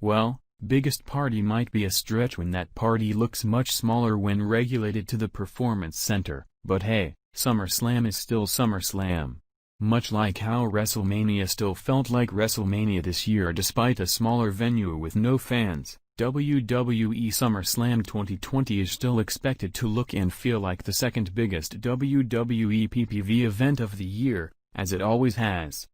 Well, biggest party might be a stretch when that party looks much smaller when regulated to the Performance Center, but hey, SummerSlam is still SummerSlam. Much like how WrestleMania still felt like WrestleMania this year despite a smaller venue with no fans, WWE SummerSlam 2020 is still expected to look and feel like the second biggest WWE PPV event of the year, as it always has.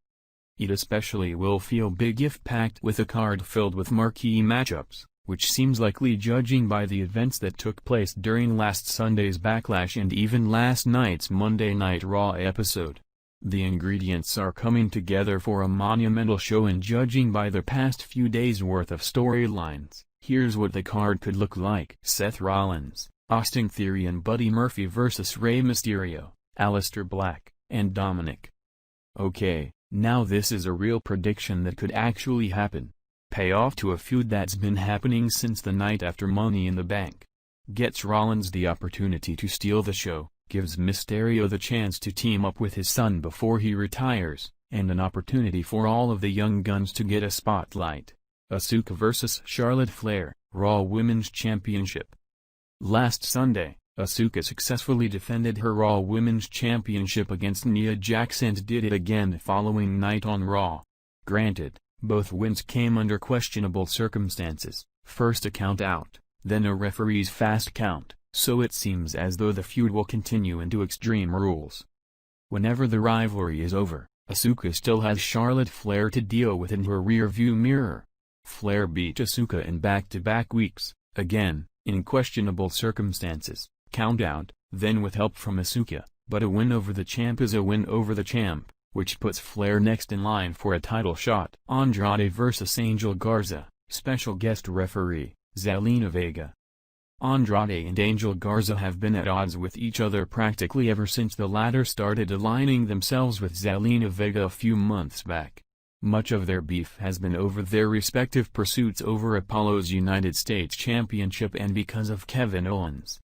It especially will feel big if packed with a card filled with marquee matchups, which seems likely judging by the events that took place during last Sunday's Backlash and even last night's Monday Night Raw episode. The ingredients are coming together for a monumental show, and judging by the past few days' worth of storylines, here's what the card could look like. Seth Rollins, Austin Theory and Buddy Murphy vs. Rey Mysterio, Aleister Black, and Dominic. Okay, now this is a real prediction that could actually happen. Pay off to a feud that's been happening since the night after Money in the Bank. Gets Rollins the opportunity to steal the show, gives Mysterio the chance to team up with his son before he retires, and an opportunity for all of the young guns to get a spotlight. Asuka vs. Charlotte Flair, Raw Women's Championship. Last Sunday, Asuka successfully defended her Raw Women's Championship against Nia Jax and did it again the following night on Raw. Granted, both wins came under questionable circumstances, first a count out, then a referee's fast count, so it seems as though the feud will continue into Extreme Rules. Whenever the rivalry is over, Asuka still has Charlotte Flair to deal with in her rearview mirror. Flair beat Asuka in back-to-back weeks, again, in questionable circumstances, count-out, then with help from Asuka, but a win over the champ is a win over the champ, which puts Flair next in line for a title shot. Andrade vs. Angel Garza, special guest referee, Zelina Vega. Andrade and Angel Garza have been at odds with each other practically ever since the latter started aligning themselves with Zelina Vega a few months back. Much of their beef has been over their respective pursuits over Apollo's United States Championship and because of Kevin Owens.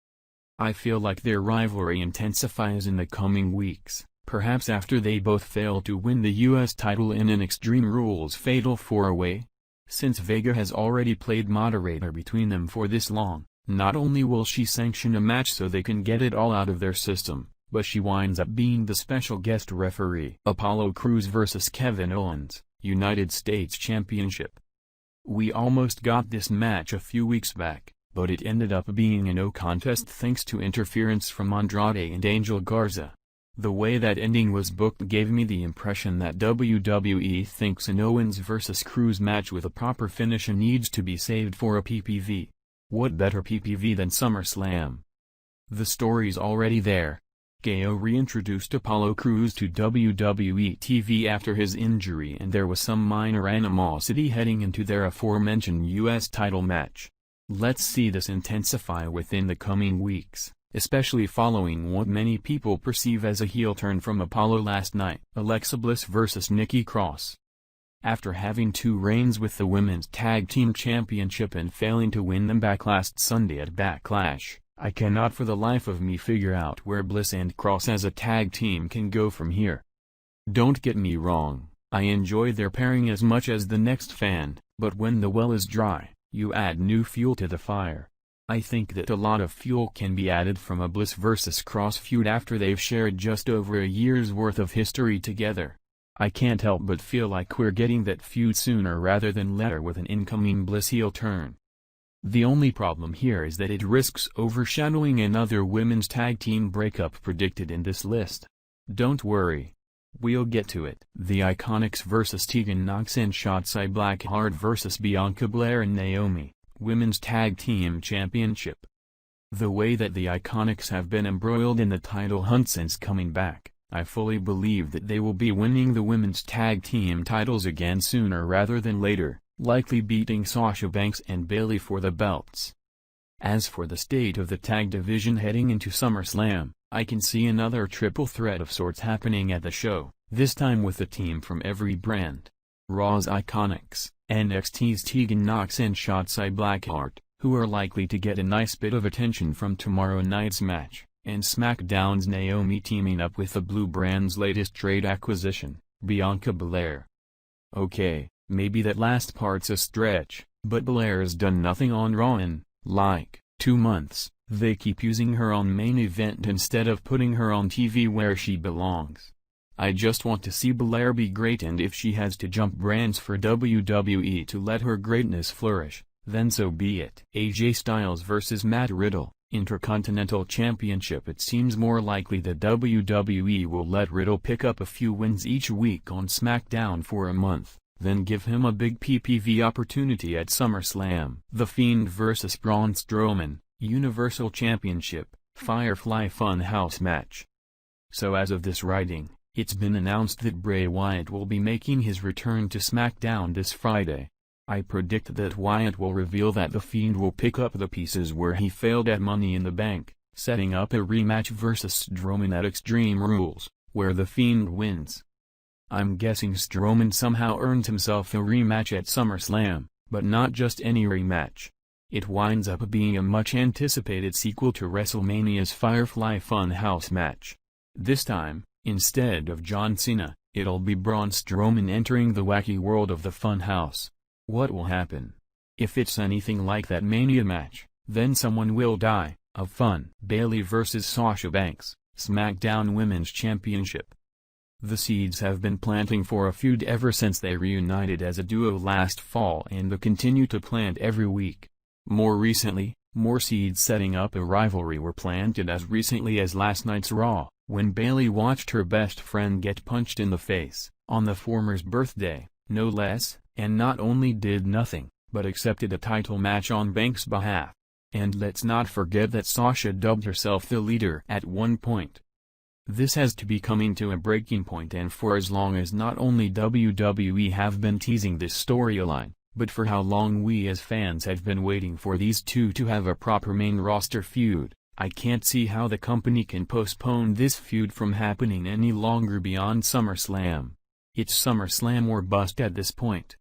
I feel like their rivalry intensifies in the coming weeks, perhaps after they both fail to win the US title in an Extreme Rules Fatal 4-Way. Since Vega has already played moderator between them for this long, not only will she sanction a match so they can get it all out of their system, but she winds up being the special guest referee. Apollo Crews vs. Kevin Owens, United States Championship. We almost got this match a few weeks back, but it ended up being a no contest thanks to interference from Andrade and Angel Garza. The way that ending was booked gave me the impression that WWE thinks an Owens vs. Crews match with a proper finish needs to be saved for a PPV. What better PPV than SummerSlam? The story's already there. KO reintroduced Apollo Crews to WWE TV after his injury, and there was some minor animosity heading into their aforementioned US title match. Let's see this intensify within the coming weeks, especially following what many people perceive as a heel turn from Apollo last night. Alexa Bliss vs. Nikki Cross. After having 2 reigns with the Women's Tag Team Championship and failing to win them back last Sunday at Backlash, I cannot for the life of me figure out where Bliss and Cross as a tag team can go from here. Don't get me wrong, I enjoy their pairing as much as the next fan, but when the well is dry, you add new fuel to the fire. I think that a lot of fuel can be added from a Bliss vs. Cross feud after they've shared just over a year's worth of history together. I can't help but feel like we're getting that feud sooner rather than later with an incoming Bliss heel turn. The only problem here is that it risks overshadowing another women's tag team breakup predicted in this list. Don't worry. We'll get to it. The Iconics vs. Tegan Nox and Shotzi Blackheart vs. Bianca Belair and Naomi, Women's Tag Team Championship. The way that the Iconics have been embroiled in the title hunt since coming back, I fully believe that they will be winning the women's tag team titles again sooner rather than later, likely beating Sasha Banks and Bayley for the belts. As for the state of the tag division heading into SummerSlam, I can see another triple threat of sorts happening at the show, this time with a team from every brand. Raw's Iconics, NXT's Tegan Nox and Shotzi Blackheart, who are likely to get a nice bit of attention from tomorrow night's match, and SmackDown's Naomi teaming up with the Blue brand's latest trade acquisition, Bianca Belair. Okay, maybe that last part's a stretch, But Belair's done nothing on Raw in, like, 2 months. They keep using her on main event instead of putting her on TV where she belongs. I just want to see Belair be great, and if she has to jump brands for WWE to let her greatness flourish, then so be it. AJ Styles vs Matt Riddle, Intercontinental Championship. It seems more likely that WWE will let Riddle pick up a few wins each week on SmackDown for a month, then give him a big PPV opportunity at SummerSlam. The Fiend vs Braun Strowman, Universal Championship, Firefly Funhouse match. So as of this writing, it's been announced that Bray Wyatt will be making his return to SmackDown this Friday. I predict that Wyatt will reveal that The Fiend will pick up the pieces where he failed at Money in the Bank, setting up a rematch versus Strowman at Extreme Rules, where The Fiend wins. I'm guessing Strowman somehow earned himself a rematch at SummerSlam, but not just any rematch. It winds up being a much-anticipated sequel to WrestleMania's Firefly Funhouse match. This time, instead of John Cena, it'll be Braun Strowman entering the wacky world of the Funhouse. What will happen? If it's anything like that Mania match, then someone will die of fun. Bayley vs Sasha Banks, SmackDown Women's Championship. The seeds have been planting for a feud ever since they reunited as a duo last fall, and they continue to plant every week. More recently, more seeds setting up a rivalry were planted as recently as last night's Raw, when Bayley watched her best friend get punched in the face, on the former's birthday, no less, and not only did nothing, but accepted a title match on Banks' behalf. And let's not forget that Sasha dubbed herself the leader at one point. This has to be coming to a breaking point, and for as long as not only WWE have been teasing this storyline, but for how long we as fans have been waiting for these two to have a proper main roster feud, I can't see how the company can postpone this feud from happening any longer beyond SummerSlam. It's SummerSlam or bust at this point.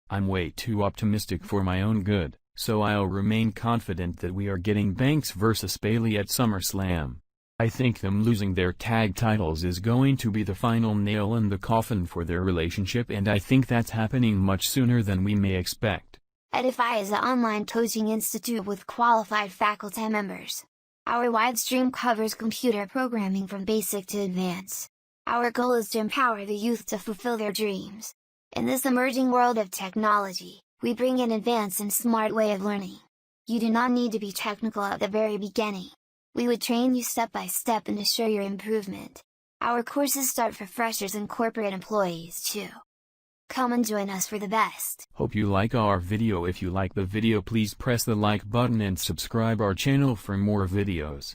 I'm way too optimistic for my own good, so I'll remain confident that we are getting Banks vs Bayley at SummerSlam. I think them losing their tag titles is going to be the final nail in the coffin for their relationship, and I think that's happening much sooner than we may expect. Edify is an online coaching institute with qualified faculty members. Our wide stream covers computer programming from basic to advanced. Our goal is to empower the youth to fulfill their dreams. In this emerging world of technology, we bring an advanced and smart way of learning. You do not need to be technical at the very beginning. We would train you step by step and assure your improvement. Our courses start for freshers and corporate employees too. Come and join us for the best. Hope you like our video. If you like the video, please press the like button and subscribe our channel for more videos.